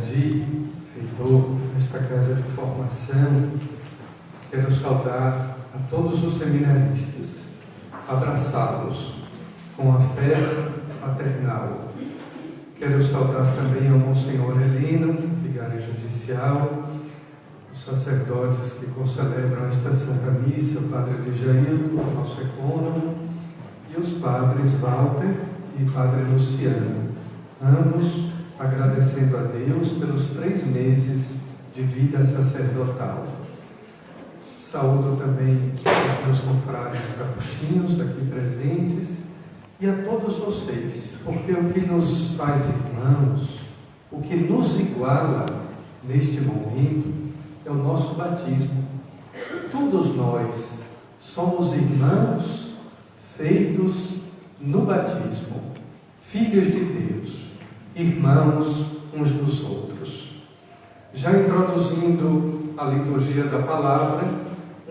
Adi, reitor desta casa de formação, quero saudar a todos os seminaristas, abraçá-los com afeto paternal. Quero saudar também ao Monsenhor Heleno, vigário judicial, os sacerdotes que concelebram esta Santa Missa, o Padre Dejailton, o nosso ecônomo, e os padres Walter e Padre Luciano, ambos agradecendo a Deus pelos 3 meses de vida sacerdotal. Saúdo também os meus confrades capuchinhos aqui presentes e a todos vocês, porque o que nos faz irmãos, o que nos iguala neste momento é o nosso batismo. Todos nós somos irmãos feitos no batismo, filhos de Deus, irmãos uns dos outros. Já introduzindo a liturgia da palavra,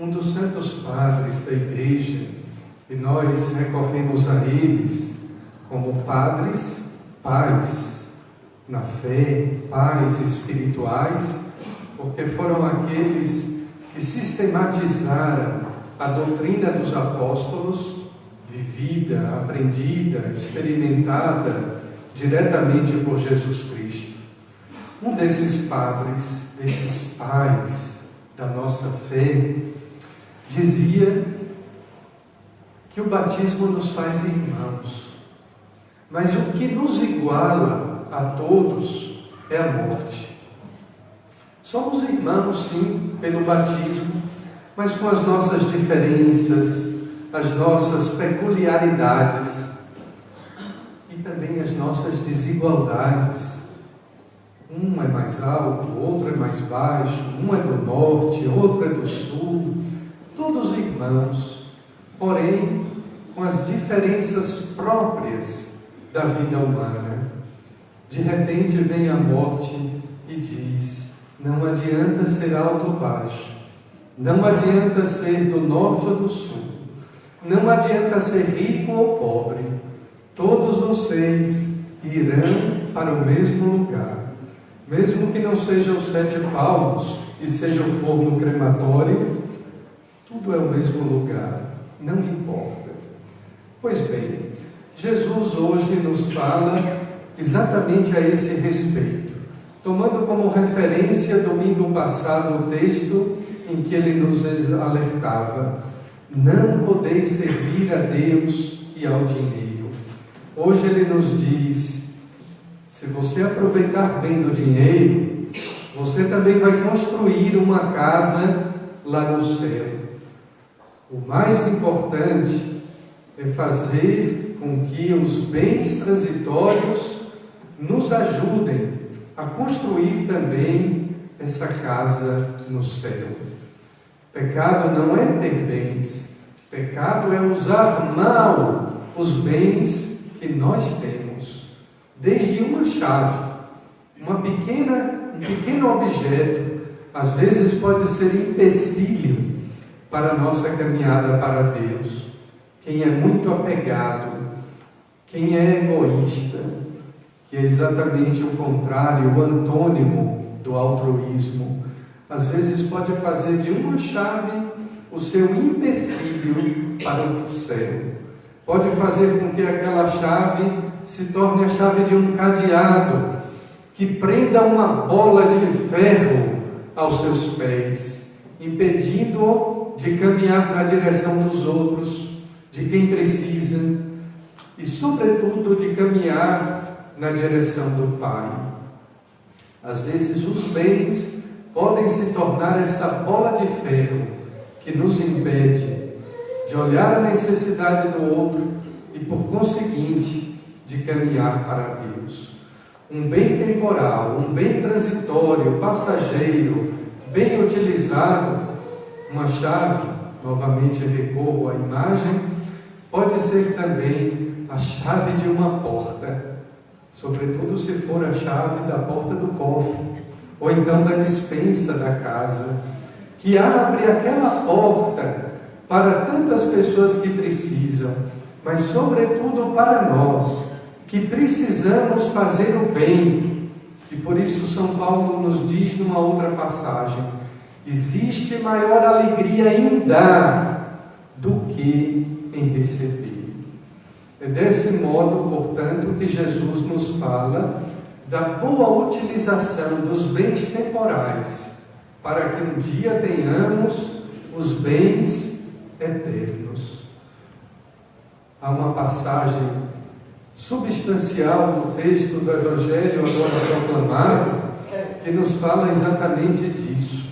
um dos santos padres da igreja, e nós recorremos a eles como padres, pais na fé, pais espirituais, porque foram aqueles que sistematizaram a doutrina dos apóstolos, vivida, aprendida, experimentada diretamente por Jesus Cristo. Um desses padres, desses pais da nossa fé, dizia que o batismo nos faz irmãos, mas o que nos iguala a todos é a morte. Somos irmãos, sim, pelo batismo, mas com as nossas diferenças, as nossas peculiaridades e também as nossas desigualdades. Um é mais alto, outro é mais baixo, um é do norte, outro é do sul, todos irmãos, porém com as diferenças próprias da vida humana. De repente vem a morte e diz: não adianta ser alto ou baixo, não adianta ser do norte ou do sul, não adianta ser rico ou pobre, todos vocês irão para o mesmo lugar, mesmo que não seja os 7 palmos e seja o forno crematório, tudo é o mesmo lugar, não importa. Pois bem, Jesus hoje nos fala exatamente a esse respeito, tomando como referência domingo passado o texto em que ele nos alertava: não podeis servir a Deus e ao dinheiro. Hoje ele nos diz: se você aproveitar bem do dinheiro, você também vai construir uma casa lá no céu. O mais importante é fazer com que os bens transitórios nos ajudem a construir também essa casa no céu. Pecado não é ter bens, pecado é usar mal os bens que nós temos, desde uma chave, um pequeno objeto, às vezes pode ser empecilho para a nossa caminhada para Deus. Quem é muito apegado, quem é egoísta, que é exatamente o contrário, o antônimo do altruísmo, às vezes pode fazer de uma chave o seu empecilho para o céu. Pode fazer com que aquela chave se torne a chave de um cadeado, que prenda uma bola de ferro aos seus pés, impedindo-o de caminhar na direção dos outros, de quem precisa, e sobretudo de caminhar na direção do Pai. Às vezes os bens podem se tornar essa bola de ferro que nos impede de olhar a necessidade do outro e, por conseguinte, de caminhar para Deus. Um bem temporal, um bem transitório, passageiro, bem utilizado, uma chave, novamente recorro à imagem, pode ser também a chave de uma porta, sobretudo se for a chave da porta do cofre, ou então da despensa da casa, que abre aquela porta para tantas pessoas que precisam, mas sobretudo para nós, que precisamos fazer o bem, E por isso São Paulo nos diz numa outra passagem: existe maior alegria em dar do que em receber. É desse modo, portanto, que Jesus nos fala da boa utilização dos bens temporais, para que um dia tenhamos os bens eternos. Há uma passagem substancial no texto do Evangelho agora proclamado que nos fala exatamente disso,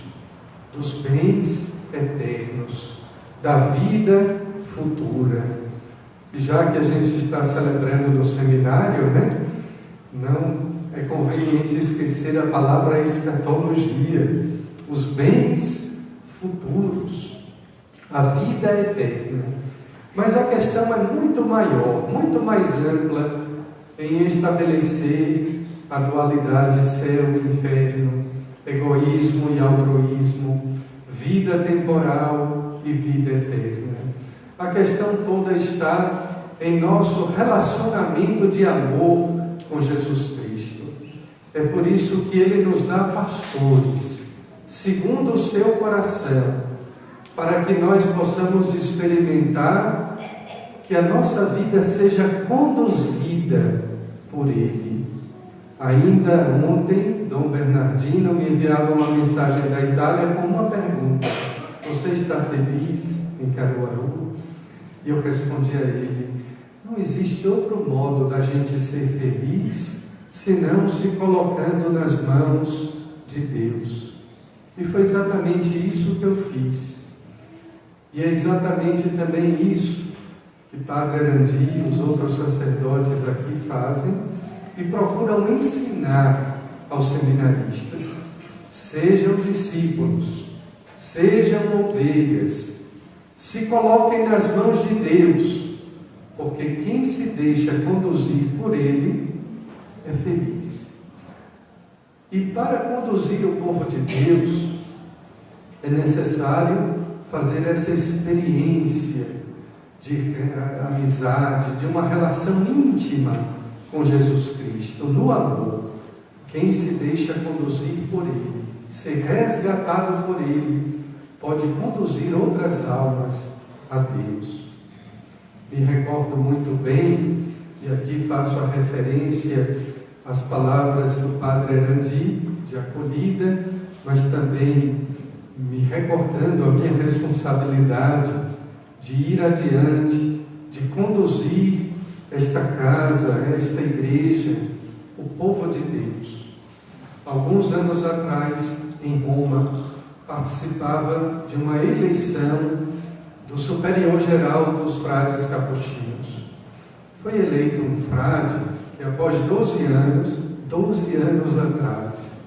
dos bens eternos, da vida futura. E já que a gente está celebrando no seminário, não é conveniente esquecer a palavra escatologia, os bens futuros, a vida eterna. Mas a questão é muito maior, muito mais ampla em estabelecer a dualidade céu e inferno, egoísmo e altruísmo, vida temporal e vida eterna. A questão toda está em nosso relacionamento de amor com Jesus Cristo. É por isso que Ele nos dá pastores, segundo o seu coração, para que nós possamos experimentar que a nossa vida seja conduzida por Ele. Ainda ontem, Dom Bernardino me enviava uma mensagem da Itália com uma pergunta: você está feliz em Caruaru? E eu respondi a ele: não existe outro modo da gente ser feliz senão se colocando nas mãos de Deus. E foi exatamente isso que eu fiz. E é exatamente também isso que Padre Arandi e os outros sacerdotes aqui fazem e procuram ensinar aos seminaristas. Sejam discípulos, sejam ovelhas, se coloquem nas mãos de Deus, porque quem se deixa conduzir por Ele é feliz. E para conduzir o povo de Deus, é necessário fazer essa experiência de amizade, de uma relação íntima com Jesus Cristo, no amor. Quem se deixa conduzir por Ele, ser resgatado por Ele, pode conduzir outras almas a Deus. Me recordo muito bem, e aqui faço a referência às palavras do Padre Arandi, de acolhida, mas também me recordando a minha responsabilidade de ir adiante, de conduzir esta casa, esta igreja, o povo de Deus. Alguns anos atrás, em Roma, participava de uma eleição do Superior Geral dos Frades Capuchinhos. Foi eleito um frade que, após 12 anos atrás,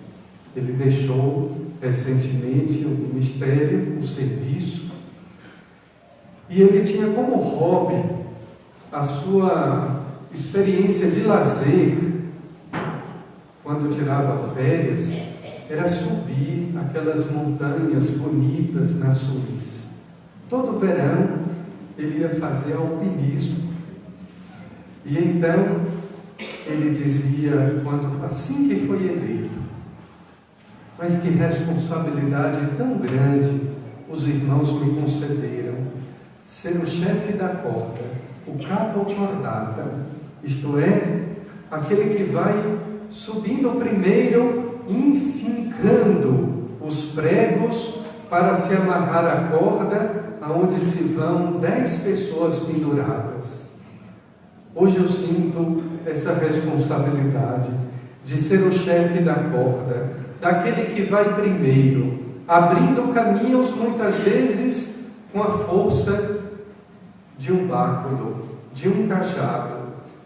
ele deixou recentemente o ministério, o serviço, e ele tinha como hobby a sua experiência de lazer, quando tirava férias, era subir aquelas montanhas bonitas na Suíça. Todo verão ele ia fazer alpinismo. E então ele dizia, assim que foi eleito: mas que responsabilidade tão grande os irmãos me concederam, ser o chefe da corda, o cabo cordata, isto é, aquele que vai subindo primeiro, enfincando os pregos para se amarrar a corda, aonde se vão 10 pessoas penduradas. Hoje eu sinto essa responsabilidade de ser o chefe da corda, daquele que vai primeiro, abrindo caminhos muitas vezes com a força de um báculo, de um cajado,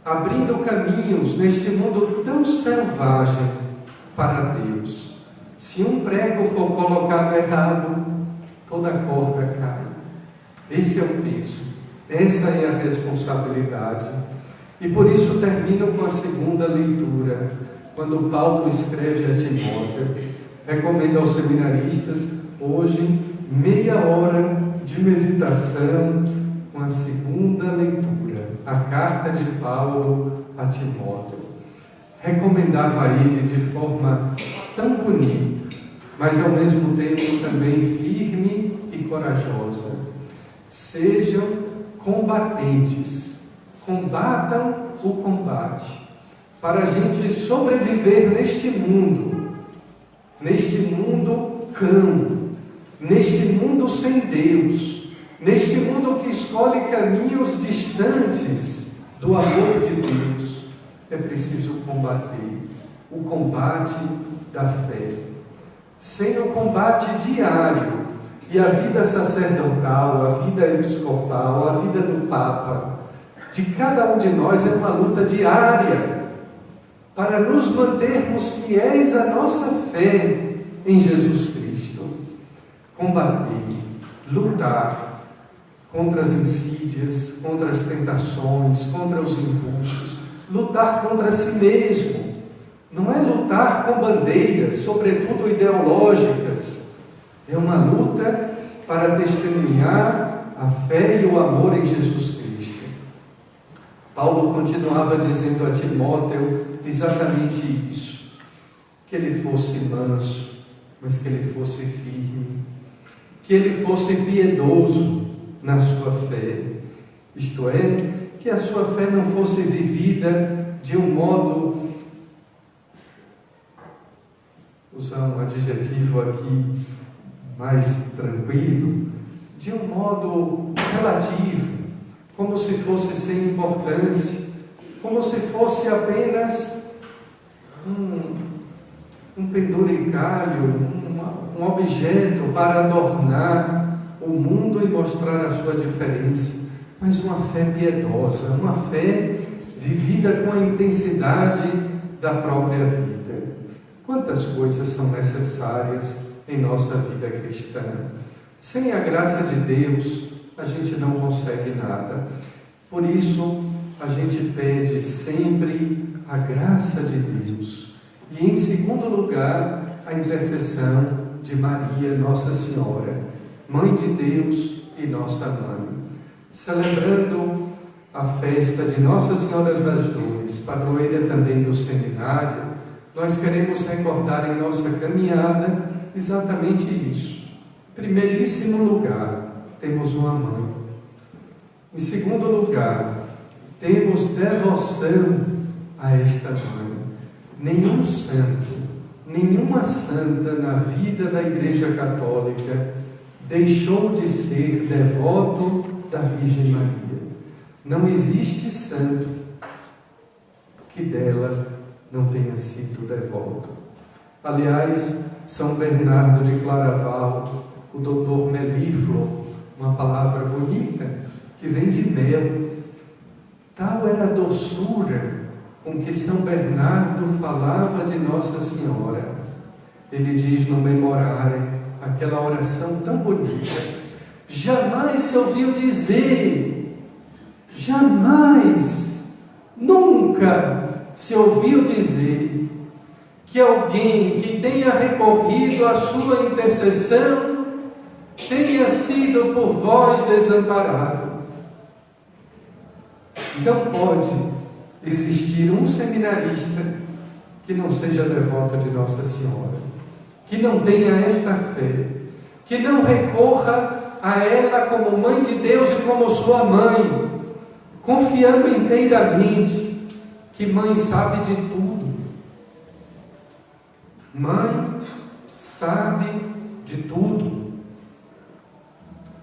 abrindo caminhos neste mundo tão selvagem para Deus. Se um prego for colocado errado, toda a corda cai. Esse é o peso, essa é a responsabilidade. E por isso termino com a segunda leitura, quando Paulo escreve a Timóteo. Recomendo aos seminaristas, hoje, meia hora de meditação com a segunda leitura, a carta de Paulo a Timóteo. recomendava a ele de forma tão bonita, mas ao mesmo tempo também firme e corajosa: sejam combatentes, combatam o combate, para a gente sobreviver neste mundo cão, neste mundo sem Deus, neste mundo que escolhe caminhos distantes do amor de Deus. É preciso combater o combate da fé. Sem o combate diário, e a vida sacerdotal, a vida episcopal, a vida do Papa, de cada um de nós é uma luta diária para nos mantermos fiéis à nossa fé em Jesus Cristo. Combater, lutar contra as insídias, contra as tentações, contra os impulsos, lutar contra si mesmo. Não é lutar com bandeiras, sobretudo ideológicas. É uma luta para testemunhar a fé e o amor em Jesus Cristo. Paulo continuava dizendo a Timóteo exatamente isso: que ele fosse manso, mas que ele fosse firme, que ele fosse piedoso na sua fé, isto é, que a sua fé não fosse vivida de um modo, usar um adjetivo aqui mais tranquilo, de um modo relativo, como se fosse sem importância, como se fosse apenas um penduricalho, um objeto para adornar o mundo e mostrar a sua diferença, mas uma fé piedosa, uma fé vivida com a intensidade da própria vida. Quantas coisas são necessárias em nossa vida cristã? Sem a graça de Deus, a gente não consegue nada. Por isso, a gente pede sempre a graça de Deus. E, em segundo lugar, a intercessão de Maria, Nossa Senhora, Mãe de Deus e nossa Mãe. Celebrando a festa de Nossa Senhora das Dores, padroeira também do seminário, nós queremos recordar em nossa caminhada exatamente isso. Em primeiríssimo lugar, temos uma mãe. Em segundo lugar, temos devoção a esta mãe. Nenhum santo, nenhuma santa na vida da Igreja Católica deixou de ser devoto da Virgem Maria. Não existe santo que dela não tenha sido devoto. Aliás, São Bernardo de Claraval, o doutor Melífluo, uma palavra bonita que vem de mel, tal era a doçura com que São Bernardo falava de Nossa Senhora. Ele diz no Memorare, aquela oração tão bonita: jamais se ouviu dizer, jamais, nunca se ouviu dizer que alguém que tenha recorrido à sua intercessão tenha sido por vós desamparado. Não pode existir um seminarista que não seja devoto de Nossa Senhora, que não tenha esta fé, que não recorra a ela como Mãe de Deus e como sua mãe, confiando inteiramente que mãe sabe de tudo. Mãe sabe de tudo.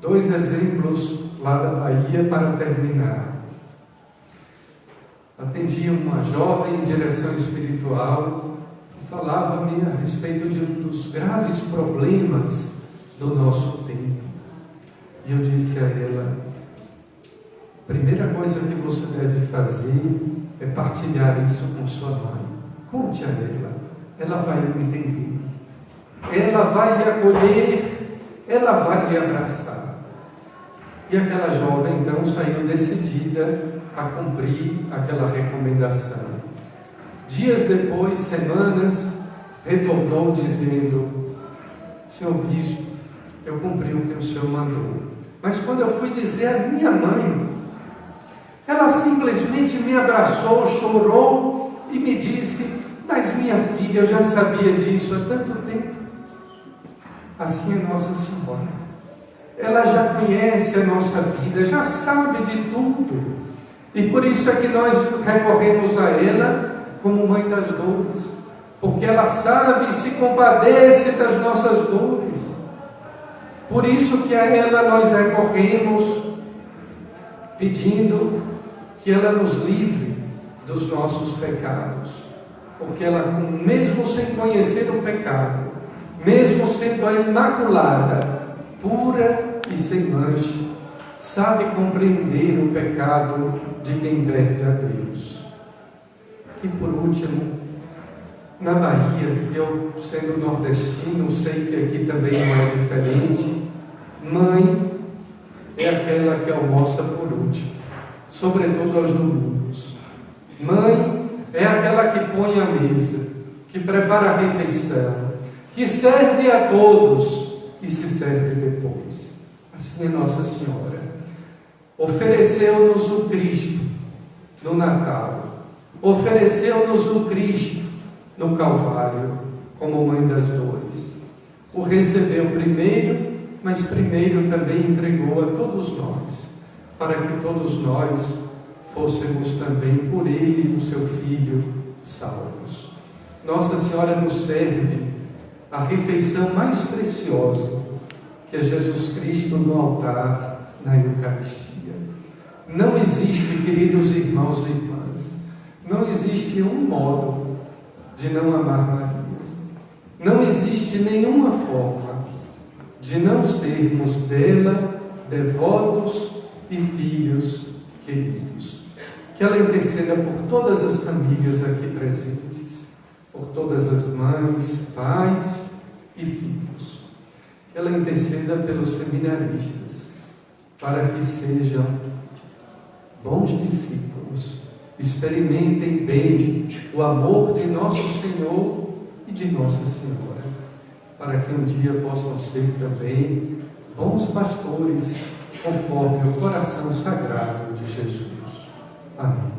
2 exemplos lá da Bahia para terminar. Atendi uma jovem em direção espiritual que falava-me a respeito de um dos graves problemas do nosso tempo. E eu disse a ela: a primeira coisa que você deve fazer é partilhar isso com sua mãe. Conte a ela vai lhe entender, ela vai lhe acolher, ela vai lhe abraçar. E aquela jovem então saiu decidida a cumprir aquela recomendação. Dias depois, semanas, retornou dizendo: senhor bispo, eu cumpri o que o senhor mandou, mas quando eu fui dizer à minha mãe, ela simplesmente me abraçou, chorou e me disse: mas minha filha, eu já sabia disso há tanto tempo. Assim é Nossa Senhora. Ela já conhece a nossa vida, já sabe de tudo. E por isso é que nós recorremos a ela como Mãe das Dores, porque ela sabe e se compadece das nossas dores. Por isso que a ela nós recorremos, pedindo que ela nos livre dos nossos pecados, porque ela, mesmo sem conhecer o pecado, mesmo sendo a Imaculada, pura e sem mancha, sabe compreender o pecado de quem perde a Deus. E por último, na Bahia, eu sendo nordestino, sei que aqui também não é diferente, mãe é aquela que almoça por último, sobretudo aos domingos. Mãe é aquela que põe a mesa, que prepara a refeição, que serve a todos e se serve depois. Assim é Nossa Senhora. Ofereceu-nos o Cristo no Natal, ofereceu-nos o Cristo no Calvário, como Mãe das Dores. O recebeu primeiro, mas primeiro também entregou a todos nós, para que todos nós fôssemos também por Ele, o seu Filho, salvos. Nossa Senhora nos serve a refeição mais preciosa, que é Jesus Cristo no altar, na Eucaristia. Não existe, queridos irmãos e irmãs, não existe um modo de não amar Maria. Não existe nenhuma forma de não sermos dela devotos e filhos queridos. Que ela interceda por todas as famílias aqui presentes, por todas as mães, pais e filhos. Que ela interceda pelos seminaristas, para que sejam bons discípulos, experimentem bem o amor de nosso Senhor e de Nossa Senhora, para que um dia possam ser também bons pastores, conforme o coração sagrado de Jesus. Amém.